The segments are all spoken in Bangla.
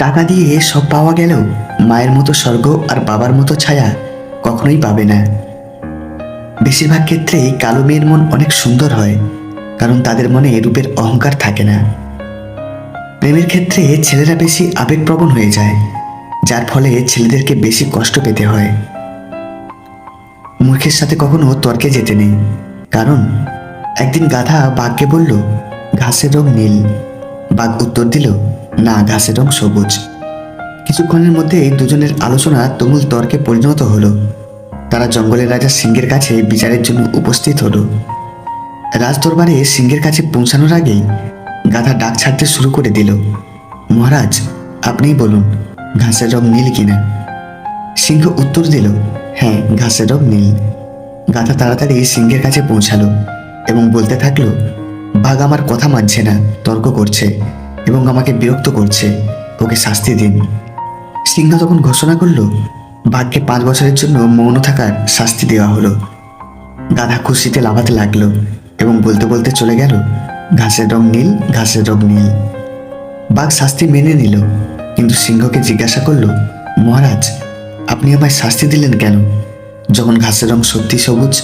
টাকা দিয়ে সব পাওয়া গেলেও মায়ের মতো স্বর্গ আর বাবার মতো ছায়া কখনোই পাবে না। বেশিরভাগ ক্ষেত্রেই কালো মেয়ের মন অনেক সুন্দর হয়, কারণ তাদের মনে রূপের অহংকার থাকে না। প্রেমের ক্ষেত্রে ছেলেরা বেশি আবেগপ্রবণ হয়ে যায়, যার ফলে ছেলেদেরকে বেশি কষ্ট পেতে হয়। মূর্খের সাথে কখনো তর্কে যেতে নেই, কারণ একদিন গাধা বাঘকে বলল, ঘাসের রং নীল। বাঘ উত্তর দিল, না, ঘাসের রং সবুজ। কিছুক্ষণের মধ্যেই দুজনের আলোচনা তুমুল তর্কে পরিণত হলো। তারা জঙ্গলের রাজা সিংহের কাছে বিচারের জন্য উপস্থিত হলো। রাজদরবারে সিংহের কাছে পৌঁছানোর আগেই গাধা ডাক ছাড়তে শুরু করে দিল, মহারাজ, আপনিই বলুন, ঘাসের রং নীল কিনা? সিংহ উত্তর দিল, হ্যাঁ, ঘাসের রং নীল। গাধা তাড়াতাড়ি সিংহের কাছে পৌঁছালো এবং বলতে থাকলো, বাঘ আমার কথা মানছে না, তর্ক করছে এবং আমাকে বিরক্ত করছে, ওকে শাস্তি দিন। সিংহ তখন ঘোষণা করলো, বাঘকে 5 বছরের জন্য মৌন থাকার শাস্তি দেওয়া হলো। গাধা খুশিতে লাফাতে লাগলো এবং বলতে বলতে চলে গেল, ঘাসের রং নীল, ঘাসের রং নীল। বাঘ শাস্তি মেনে নিল, কিন্তু সিংহকে জিজ্ঞাসা করলো, মহারাজ, আপনি আমায় শাস্তি দিলেন কেন, যখন ঘাসের রং সত্যি সবুজ?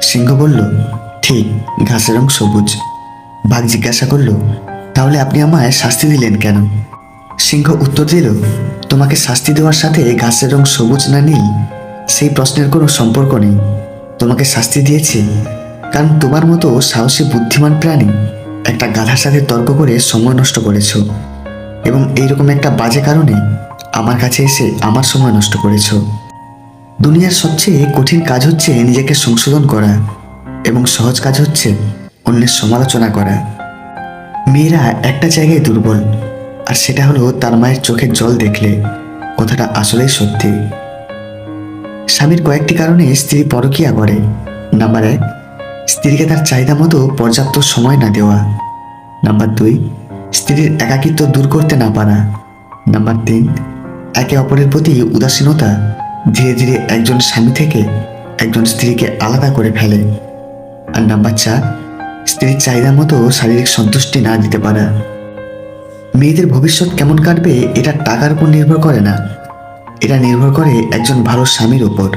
সিংহ বলল, ঠিক, ঘাসের রং সবুজ। বাঘ জিজ্ঞাসা করলো, তাহলে আপনি আমায় শাস্তি দিলেন কেন? সিংহ উত্তর দিল, তোমাকে শাস্তি দেওয়ার সাথে ঘাসের রং সবুজ না নীল সেই প্রশ্নের কোনো সম্পর্ক নেই। তোমাকে শাস্তি দিয়েছি কারণ তোমার মতো সাহসী বুদ্ধিমান প্রাণী একটা গাধার সাথে তর্ক করে সময় নষ্ট করেছ, এবং এইরকম একটা বাজে কারণে আমার কাছে এসে আমার সময় নষ্ট করেছ। দুনিয়ার সবচেয়ে কঠিন কাজ হচ্ছে নিজেকে সংশোধন করা, এবং সহজ কাজ হচ্ছে অন্যের সমালোচনা করা। মেয়েরা একটা জায়গায় দুর্বল, আর সেটা হলো তার মায়ের চোখের জল দেখলে। কথাটা আসলেই সত্যি। স্বামীর কয়েকটি কারণে স্ত্রী পরকীয়া করে। নাম্বার 1, স্ত্রীকে তার চাহিদা মতো পর্যাপ্ত সময় না দেওয়া। নাম্বার 2, স্ত্রীর একাকিত্ব দূর করতে না পারা। নাম্বার 3, একে অপরের প্রতি উদাসীনতা ধীরে ধীরে একজন স্বামী থেকে একজন স্ত্রীকে আলাদা করে ফেলে। আর নাম্বার 4, স্ত্রীর চাহিদা মতো শারীরিক সন্তুষ্টি না দিতে পারা। মেয়েদের ভবিষ্যৎ কেমন কাটবে এটা টাকার উপর নির্ভর করে না, এটা নির্ভর করে একজন ভালো স্বামীর উপর।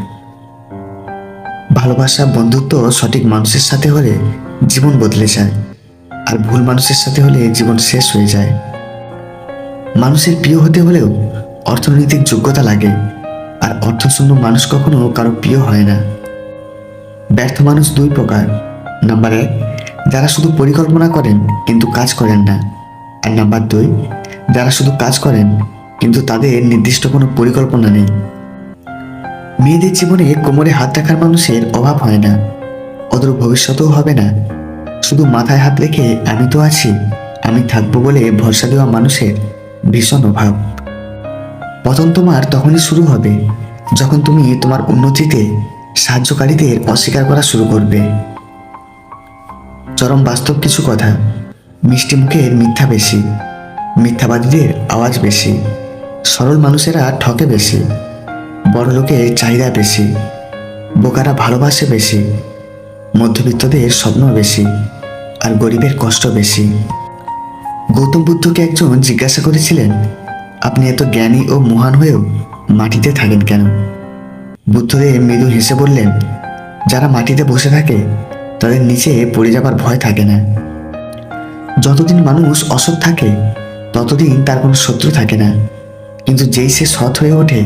ভালোবাসা, বন্ধুত্ব সঠিক মানুষের সাথে হলে জীবন বদলে যায়, আর ভুল মানুষের সাথে হলে জীবন শেষ হয়ে যায়। মানুষের প্রিয় হতে হলেও অর্থনৈতিক যোগ্যতা লাগে, আর অর্থশূন্য মানুষ কখনো কারো প্রিয় হয় না। ব্যর্থ মানুষ 2 প্রকার। নাম্বার 1, যারা শুধু পরিকল্পনা করেন কিন্তু কাজ করেন না। আর নাম্বার 2, যারা শুধু কাজ করেন কিন্তু তাদের নির্দিষ্ট কোনো পরিকল্পনা নেই। মেয়েদের জীবনে কোমরে হাত রাখার মানুষের অভাব হয় না, ওদের ভবিষ্যতেও হবে না। শুধু মাথায় হাত রেখে আমি তো আছি, আমি থাকবো বলে ভরসা দেওয়া মানুষের ভীষণ অভাব। পতন তোমার তখনই শুরু হবে যখন তুমি তোমার উন্নতিতে সাহায্যকারীদের অস্বীকার করা শুরু করবে। চরম বাস্তব কিছু কথা, মিষ্টি মুখের মিথ্যা বেশি, মিথ্যাবাদীদের আওয়াজ বেশি, সরল মানুষেরা ঠকে বেশি, বড় লোকের চাহিদা বেশি, বোকারা ভালোবাসে বেশি, মধ্যবিত্তদের স্বপ্ন বেশি, আর গরিবের কষ্ট বেশি। গৌতম বুদ্ধকে একজন জিজ্ঞাসা করেছিলেন, আপনি এত জ্ঞানী ও মহান হয়েও মাটিতে থাকেন কেন? বুদ্ধদেব মৃদু হেসে বললেন, যারা মাটিতে বসে থাকে তাদের নিচে পড়ে যাবার ভয় থাকে না। যতদিন মানুষ অসৎ থাকে ততদিন তার কোনো শত্রু থাকে না, কিন্তু যেই সে সৎ হয়ে ওঠে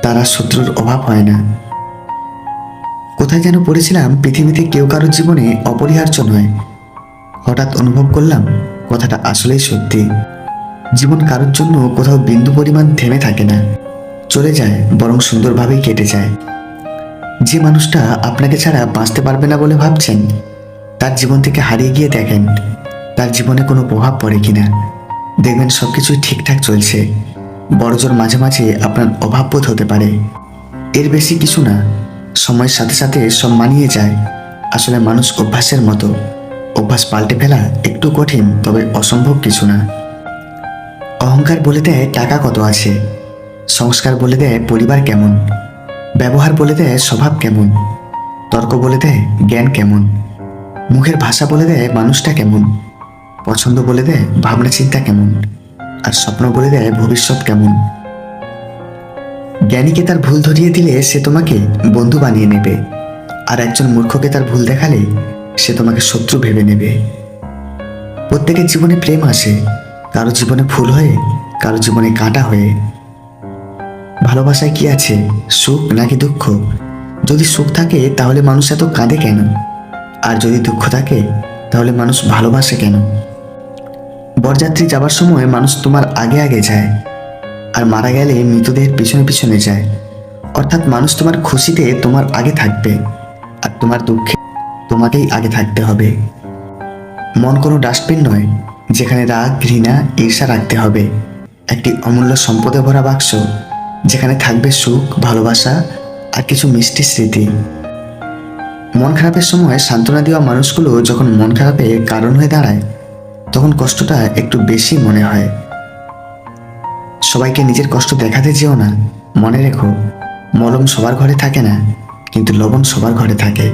তার আর শত্রুর অভাব হয় না। কোথায় যেন পড়েছিলাম, পৃথিবীতে কেউ কারোর জীবনে অপরিহার্য নয়। হঠাৎ অনুভব করলাম কথাটা আসলেই সত্যি। জীবন কারোর জন্য কোথাও বিন্দু পরিমাণ থেমে থাকে না, চলে যায়, বরং সুন্দরভাবেই কেটে যায়। যে মানুষটা আপনাকে ছাড়া বাঁচতে পারবে না বলে ভাবছেন, তার জীবন থেকে হারিয়ে গিয়ে দেখেন তার জীবনে কোনো প্রভাব পড়ে কিনা। দেখবেন সবকিছুই ঠিকঠাক চলছে। বড়জোর মাঝে মাঝে আপনার অভাববোধ হতে পারে, এর বেশি কিছু না। সময়ের সাথে সাথে সব মানিয়ে যায়। আসলে মানুষ অভ্যাসের মতো, অভ্যাস পাল্টে ফেলা একটু কঠিন, তবে অসম্ভব কিছু না। অহংকার বলে দেয় টাকা কত আছে, সংস্কার বলে দেয় পরিবার কেমন, ব্যবহার বলে দেয় স্বভাব কেমন, তর্ক বলে দেয় জ্ঞান কেমন, মুখের ভাষা বলে দেয় মানুষটা কেমন, পছন্দ বলে দেয় ভাবনা চিন্তা কেমন। আর স্বপ্ন বলে দেয় ভবিষ্যৎ কেমন। জ্ঞানীকে তার ভুল ধরিয়ে দিলে সে তোমাকে বন্ধু বানিয়ে নেবে, আর একজন মূর্খকে তার ভুল দেখালে সে তোমাকে শত্রু ভেবে নেবে। প্রত্যেকের জীবনে প্রেম আসে, কারো জীবনে ফুল হয়ে, কারো জীবনে কাঁটা হয়ে। ভালোবাসায় কি আছে, সুখ নাকি দুঃখ? যদি সুখ থাকে তাহলে মানুষ এত কাঁদে কেন? আর যদি দুঃখ থাকে তাহলে মানুষ ভালোবাসে কেন? বরযাত্রী যাবার সময় মানুষ তোমার আগে আগে যায়, আর মারা গেলে মৃতদেহের পিছনে পিছনে যায়। অর্থাৎ মানুষ তোমার খুশিতে তোমার আগে থাকবে, আর তোমার দুঃখে তোমাকেই আগে থাকতে হবে। মন কোনো ডাস্টবিন নয় যেখানে রাগ, ঘৃণা, ঈর্ষা রাখতে হবে। একটি অমূল্য সম্পদে ভরা বাক্স যেখানে থাকবে সুখ, ভালোবাসা আর কিছু মিষ্টি স্মৃতি। মন খারাপের সময় সান্ত্বনা দেওয়া মানুষগুলো যখন মন খারাপের কারণ হয়ে দাঁড়ায়, তখন কষ্টটা একটু বেশি মনে হয়। সবাইকে নিজের কষ্ট দেখাতে যেও না। মনে রেখো, মলম সবার ঘরে থাকে না, কিন্তু লবণ সবার ঘরে থাকে।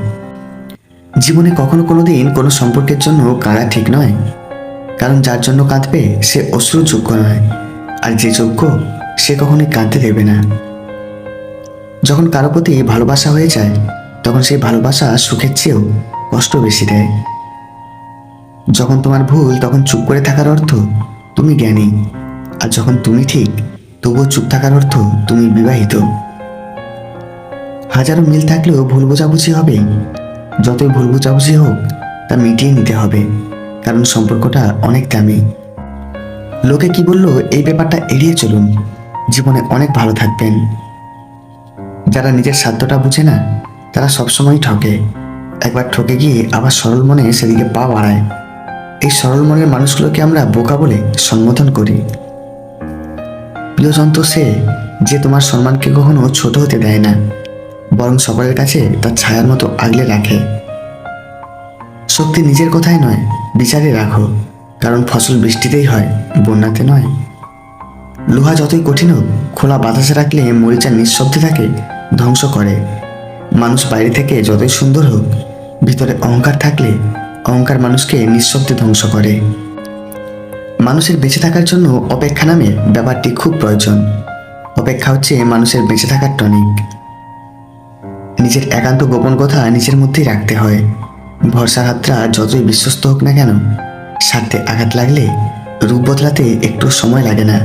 জীবনে কখনো কোনোদিন কোনো সম্পর্কের জন্য কাঁদা ঠিক নয়, কারণ যার জন্য কাঁদবে সে অশ্রুর যোগ্য নয়, আর যে যোগ্য সে কখনোই কাঁদতে দেবে না। যখন কারো প্রতি ভালোবাসা হয়ে যায়, তখন সেই ভালোবাসা সুখের চেয়েও কষ্ট বেশি দেয়। যখন তোমার ভুল, তখন চুপ করে থাকার অর্থ তুমি জ্ঞানী, আর যখন তুমি ঠিক তবুও চুপ থাকার অর্থ তুমি বিবাহিত। হাজারো মিল থাকলেও ভুল বোঝাবুঝি হবে। যতই ভুল বোঝাবুঝি হোক তা মিটিয়ে নিতে হবে, কারণ সম্পর্কটা অনেক দামি। লোকে কি বললো এই ব্যাপারটা এড়িয়ে চলুন, জীবনে অনেক ভালো থাকবেন। যারা নিজের স্বার্থটা বুঝে না তারা সবসময় ঠকে। একবার ঠকে গিয়ে আবার সরল মনে সেদিকে পা বাড়ায়। এই সরল মনের মানুষগুলোকে আমরা বোকা বলে সম্বোধন করি। প্রিয়জন তো সে যে তোমার সম্মানকে কখনো ছোট হতে দেয় না, বরং সকলের কাছে তার ছায়ার মতো আগলে রাখে। শক্তি নিজের কথায় নয়, বিচারে রাখো, কারণ ফসল বৃষ্টিতেই হয়, বন্যাতে নয়। লোহা যতই কঠিন হোক, খোলা বাতাসে রাখলে মরিচা নিঃশব্দে থাকে ধ্বংস করে। মানুষ বাইরে থেকে যতই সুন্দর হোক, ভিতরে অহংকার থাকলে অহংকার মানুষকে নিঃশব্দে ধ্বংস করে। মানুষের বেঁচে থাকার জন্য অপেক্ষা নামে ব্যাপারটি খুব প্রয়োজন। অপেক্ষা হচ্ছে মানুষের বেঁচে থাকার টনিক। নিজের একান্ত গোপন কথা নিজের মধ্যেই রাখতে হয়। ভরসার হাতটা যতই বিশ্বস্ত হোক না কেন, স্বার্থে আঘাত লাগলে রূপ বদলাতে একটু সময় লাগে না।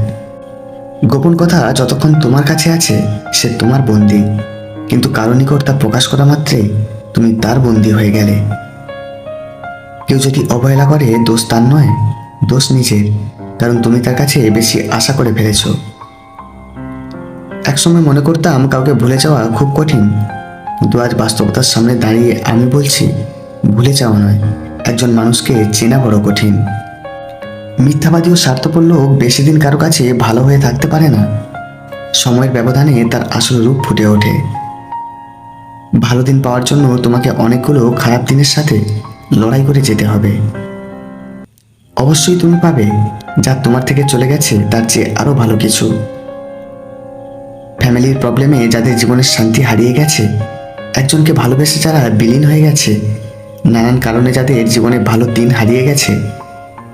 গোপন কথা যতক্ষণ তোমার কাছে আছে সে তোমার বন্দী, কিন্তু কারো নিকট তা প্রকাশ করা মাত্রেই তুমি তার বন্দী হয়ে গেলে। কেউ যদি অবহেলা করে দোষ তার নয়, দোষ নিজের, কারণ তুমি তার কাছে বেশি আশা করে ফেলেছ। একসময় মনে করতাম কাউকে ভুলে যাওয়া খুব কঠিন, কিন্তু আজ বাস্তবতার সামনে দাঁড়িয়ে আমি বলছি ভুলে যাওয়া নয়, একজন মানুষকে চেনা বড় কঠিন। মিথ্যাবাদী ও স্বার্থপর লোক বেশি দিন কারো কাছে ভালো হয়ে থাকতে পারে না। সময়ের ব্যবধানে তার আসল রূপ ফুটে ওঠে। ভালো দিন পাওয়ার জন্য তোমাকে অনেকগুলো খারাপ দিনের সাথে লড়াই করে যেতে হবে। অবশ্যই তুমি পাবে যা তোমার থেকে চলে গেছে তার চেয়ে আরো ভালো কিছু। ফ্যামিলির প্রবলেমে যাদের জীবনের শান্তি হারিয়ে গেছে, একজনকে ভালোবেসে যারা বিলীন হয়ে গেছে, নানান কারণে যাদের জীবনে ভালো দিন হারিয়ে গেছে,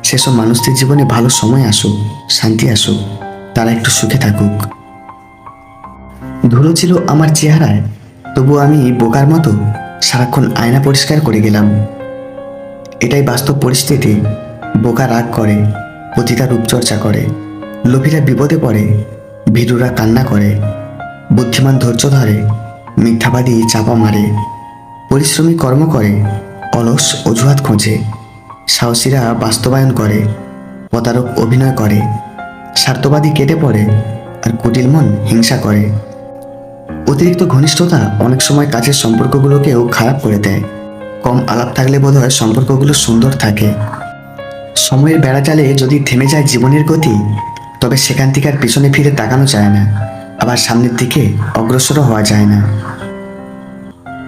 সেসব মানুষদের জীবনে ভালো সময় আসুক, শান্তি আসুক, তারা একটু সুখে থাকুক। ধুলো ছিল আমার চেহারায়, তবু আমি বোকার মতো সারাক্ষণ আয়না পরিষ্কার করে গেলাম। এটাই বাস্তব পরিস্থিতি। বোকা রাগ করে, পতিতা রূপচর্চা করে, লোভীরা বিপদে পড়ে, ভীরুরা কান্না করে, বুদ্ধিমান ধৈর্য ধরে, মিথ্যাবাদী চাপা মারে, পরিশ্রমী কর্ম করে, অলস অজুহাত খোঁজে, সাহসীরা বাস্তবায়ন করে, প্রতারক অভিনয় করে, স্বার্থবাদী কেটে পড়ে, আর কুটিল মন হিংসা করে। অতিরিক্ত ঘনিষ্ঠতা অনেক সময় কাছের সম্পর্কগুলোকেও খারাপ করে দেয়। কম আলাপ থাকলে বোধহয় সম্পর্কগুলো সুন্দর থাকে। সময়ের বেড়াজালে যদি থেমে যায় জীবনের গতি, তবে সেখান থেকে আর পিছনে ফিরে তাকানো যায় না, আবার সামনের দিকে অগ্রসরও হওয়া যায় না।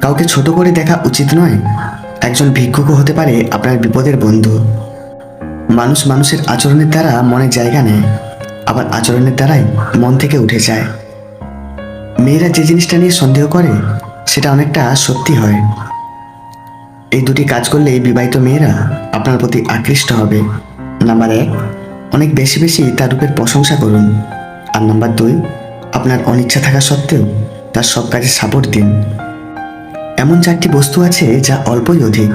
কাউকে ছোট করে দেখা উচিত নয়। একজন ভিক্ষুকও হতে পারে আপনার বিপদের বন্ধু। মানুষ মানুষের আচরণের দ্বারা মনে জায়গা নেয়, আবার আচরণের দ্বারাই মন থেকে উঠে যায়। মেয়েরা যে জিনিসটা নিয়ে সন্দেহ করে সেটা অনেকটা সত্যি হয়। এই দুটি কাজ করলে বিবাহিত মেয়েরা আপনার প্রতি আকৃষ্ট হবে। নাম্বার 1, অনেক বেশি বেশি তার রূপের প্রশংসা করুন। আর নাম্বার 2, আপনার অনিচ্ছা থাকা সত্ত্বেও তার সব কাজে সাপোর্ট দিন। এমন 4টি বস্তু আছে যা অল্পই অধিক,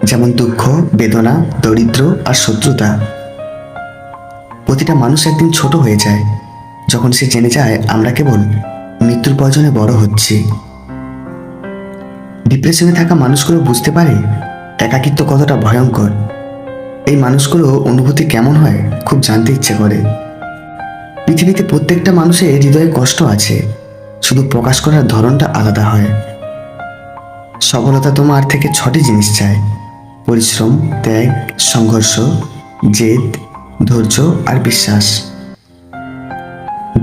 যেমন দুঃখ, বেদনা, দরিদ্র আর শত্রুতা। প্রতিটা মানুষ একদিন ছোট হয়ে যায় যখন সে জেনে যায় আমরা কেবল মৃত্যুর প্রয়োজনে বড় হচ্ছি। ডিপ্রেশনে থাকা মানুষগুলো বুঝতে পারে একাকিত্ব কতটা ভয়ঙ্কর। এই মানুষগুলো অনুভূতি কেমন হয় খুব জানতে ইচ্ছে করে। পৃথিবীতে প্রত্যেকটা মানুষের হৃদয়ে কষ্ট আছে, শুধু প্রকাশ করার ধরনটা আলাদা হয়। সফলতা তোমার থেকে 6টি জিনিস চায়: পরিশ্রম, ত্যাগ, সংঘর্ষ, জেদ, ধৈর্য আর বিশ্বাস।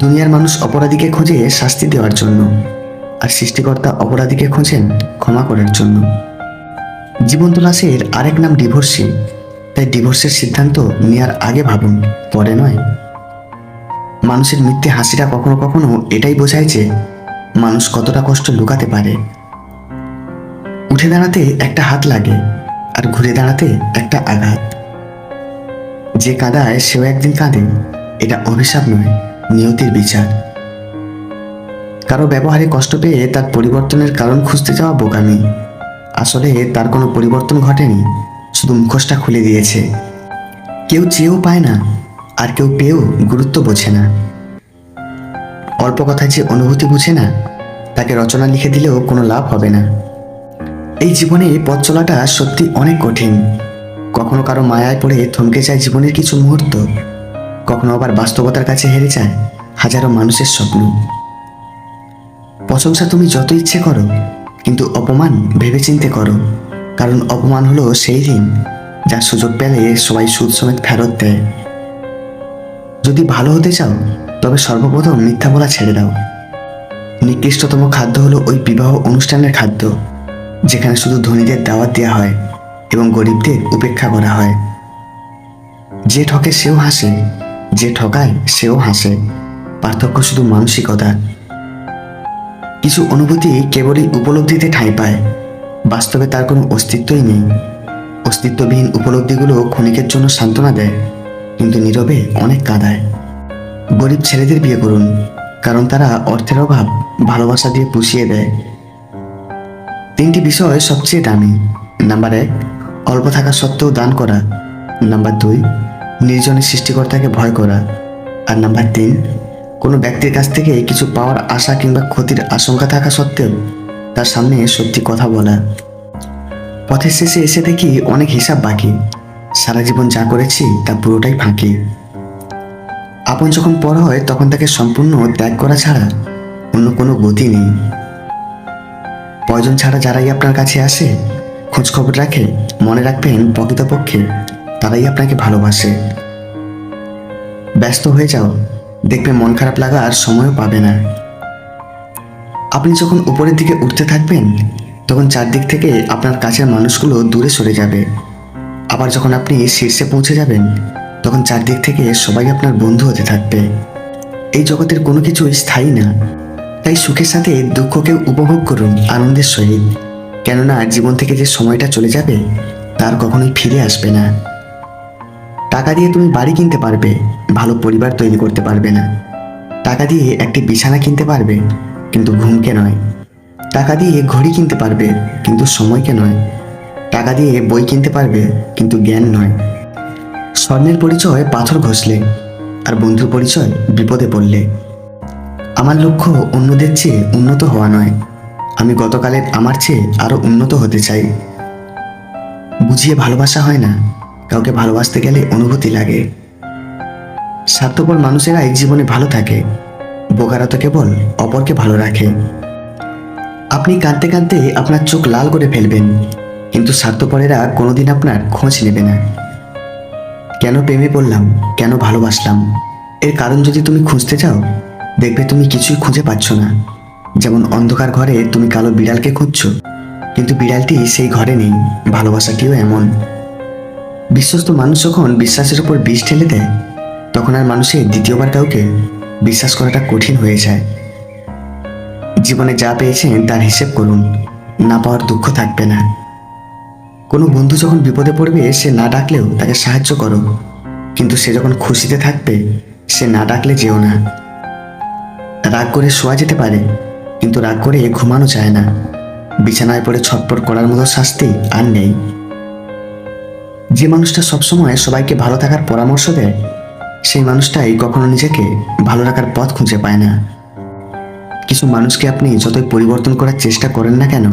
দুনিয়ার মানুষ অপরাধীকে খোঁজে শাস্তি দেওয়ার জন্য, আর সৃষ্টিকর্তা অপরাধীকে খোঁজেন ক্ষমা করার জন্য। জীবন্ত লাশের আরেক নাম ডিভোর্সি, তাই ডিভোর্সের সিদ্ধান্ত নেওয়ার আগে ভাবুন, পরে নয়। মানুষের মিথ্যে হাসিটা কখনো কখনো এটাই বোঝায় যে মানুষ কতটা কষ্ট লুকাতে পারে। উঠে দাঁড়াতে একটা হাত লাগে, আর ঘুরে দাঁড়াতে একটা আঘাত। যে কাঁদায় সেও একদিন কাঁদে, এটা অভিশাপ নয়, নিয়তির বিচার। কারো ব্যবহারে কষ্ট পেয়ে তার পরিবর্তনের কারণ খুঁজতে যাওয়া বোকামি। আসলে তার কোনো পরিবর্তন ঘটেনি, শুধু মুখোশটা খুলে দিয়েছে। কেউ চেয়েও পায় না, আর কেউ পেয়েও গুরুত্ব বোঝে না। অল্প কথায় যে অনুভূতি বুঝে না, তাকে রচনা লিখে দিলেও কোনো লাভ হবে না। এই জীবনে পথ চলাটা সত্যি অনেক কঠিন। কখনো কারো মায়ায় পড়ে থমকে যায় জীবনের কিছু মুহূর্ত, কখনো আবার বাস্তবতার কাছে হেরে যায় হাজারো মানুষের স্বপ্ন। প্রশংসা তুমি যত ইচ্ছে করো, কিন্তু অপমান ভেবেচিন্তে করো, কারণ অপমান হলো সেই ঋণ যা সুযোগ পেলে সবাই সুদ সমেত ফেরত দেয়। যদি ভালো হতে চাও, তবে সর্বপ্রথম মিথ্যা বলা ছেড়ে দাও। নিকৃষ্টতম খাদ্য হলো ওই বিবাহ অনুষ্ঠানের খাদ্য, যেখানে শুধু ধনীদের দাওয়াত দেওয়া হয় এবং গরিবদের উপেক্ষা করা হয়। যে ঠকে সেও হাসে, যে ঠকায় সেও হাসে, পার্থক্য শুধু মানসিকতা। কিছু অনুভূতি কেবলই উপলব্ধিতে ঠাঁই পায়, বাস্তবে তার কোনো অস্তিত্বই নেই। অস্তিত্ববিহীন উপলব্ধিগুলো ক্ষণিকের জন্য সান্ত্বনা দেয়, কিন্তু নীরবে অনেক কাঁদায়। গরিব ছেলেদের বিয়ে করুন, কারণ তারা অর্থের অভাব ভালোবাসা দিয়ে পুষিয়ে দেয়। 3টি বিষয় সবচেয়ে দামি। নাম্বার 1, অল্প থাকা সত্ত্বেও দান করা। নাম্বার 2, নির্জনের সৃষ্টিকর্তাকে ভয় করা। আর নাম্বার 3, কোনো ব্যক্তির কাছ থেকে কিছু পাওয়ার আশা কিংবা ক্ষতির আশঙ্কা থাকা সত্ত্বেও তার সামনে সত্যি কথা বলা। পথের শেষে এসে দেখি অনেক হিসাব বাকি, সারা জীবন যা করেছি তা পুরোটাই ফাঁকি। আপন যখন পর হয়, তখন তাকে সম্পূর্ণ ত্যাগ করা ছাড়া অন্য কোনো গতি নেই। প্রয়োজন ছাড়া যারাই আপনার কাছে আসে, খোঁজ খবর রাখে, মনে রাখবেন প্রকৃতপক্ষে তারাই আপনাকে ভালোবাসে। ব্যস্ত হয়ে যাও, দেখবে মন খারাপ লাগার সময়ও পাবে না। আপনি যখন উপরের দিকে উঠতে থাকবেন, তখন চারদিক থেকে আপনার কাছের মানুষগুলো দূরে সরে যাবে। আবার যখন আপনি শীর্ষে পৌঁছে যাবেন, তখন চারদিক থেকে সবাই আপনার বন্ধু হতে থাকবে। এই জগতের কোনো কিছুই স্থায়ী না, তাই সুখের সাথে দুঃখকেও উপভোগ করুন আনন্দের সহিত। কেননা জীবন থেকে যে সময়টা চলে যাবে, তার কখনোই ফিরে আসবে না। টাকা দিয়ে তুমি বাড়ি কিনতে পারবে, ভালো পরিবার তৈরি করতে পারবে না। টাকা দিয়ে একটি বিছানা কিনতে পারবে, কিন্তু ঘুমকে নয়। টাকা দিয়ে ঘড়ি কিনতে পারবে, কিন্তু সময়কে নয়। টাকা দিয়ে বই কিনতে পারবে, কিন্তু জ্ঞান নয়। স্বর্ণের পরিচয় পাথর ঘষলে, আর বন্ধুর পরিচয় বিপদে পড়লে। আমার লক্ষ্য অন্যদের চেয়ে উন্নত হওয়া নয়, আমি গতকালের আমার চেয়ে আরো উন্নত হতে চাই। বুঝিয়ে ভালোবাসা হয় না, কাউকে ভালোবাসতে গেলে অনুভূতি লাগে। স্বার্থপর মানুষেরাই জীবনে ভালো থাকে, বোকারা তো কেবল অপরকে ভালো রাখে। আপনি কাঁদতে কাঁদতে আপনার চোখ লাল করে ফেলবেন, কিন্তু স্বার্থপরেরা কোনোদিন আপনার খোঁজ নেবে না। কেন প্রেমে পড়লাম, কেন ভালোবাসলাম, এর কারণ যদি তুমি খুঁজতে চাও, দেখবে তুমি কিছুই খুঁজে পাচ্ছ না। যেমন অন্ধকার ঘরে তুমি কালো বিড়ালকে খুঁজছো, কিন্তু বিড়ালটি সেই ঘরে নেই। ভালোবাসাটিও এমন। বিশ্বস্ত মানুষ যখন বিশ্বাসের উপর বিষ ঢেলে দেয়, তখন আর মানুষের দ্বিতীয়বার কাউকে বিশ্বাস করাটা কঠিন হয়ে যায়। জীবনে যা পেয়েছেন তার হিসেব করুন, না পাওয়ার দুঃখ থাকবে না। কোনো বন্ধু যখন বিপদে পড়বে, সে না ডাকলেও তাকে সাহায্য করো, কিন্তু সে যখন খুশিতে থাকবে সে না ডাকলে যেও না। রাগ করে শোয়া যেতে পারে, কিন্তু রাগ করে ঘুমানো যায় না। বিছানায় পড়ে ছটফট করার মতো শাস্তি আর নেই। যে মানুষটা সবসময় সবাইকে ভালো থাকার পরামর্শ দেয়, সেই মানুষটাই কখনো নিজেকে ভালো রাখার পথ খুঁজে পায় না। কিছু মানুষকে আপনি যতই পরিবর্তন করার চেষ্টা করেন না কেন,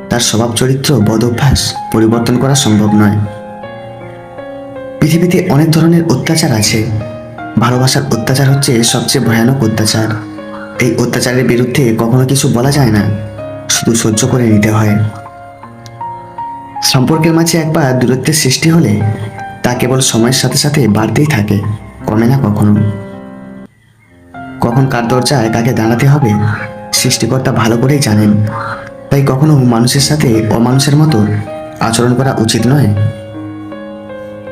তার স্বভাব চরিত্র বদ অভ্যাস পরিবর্তন করা সম্ভব নয়। পৃথিবীতে অনেক ধরনের অত্যাচার আছে, ভালোবাসার অত্যাচার হচ্ছে সবচেয়ে ভয়ানক অত্যাচার। এই অত্যাচারের বিরুদ্ধে কখনো কিছু বলা যায় না, শুধু সহ্য করে নিতে হয়। সম্পর্কের মাঝে একবার দূরত্বের সৃষ্টি হলে তা কেবল সময়ের সাথে সাথে বাড়তেই থাকে, কমে না কখনো। কখন কার দরজায় কাকে দাঁড়াতে হবে সৃষ্টিকর্তা ভালো করেই জানেন। তাই কখনো মানুষের সাথে অমানুষের মতো আচরণ করা উচিত নয়।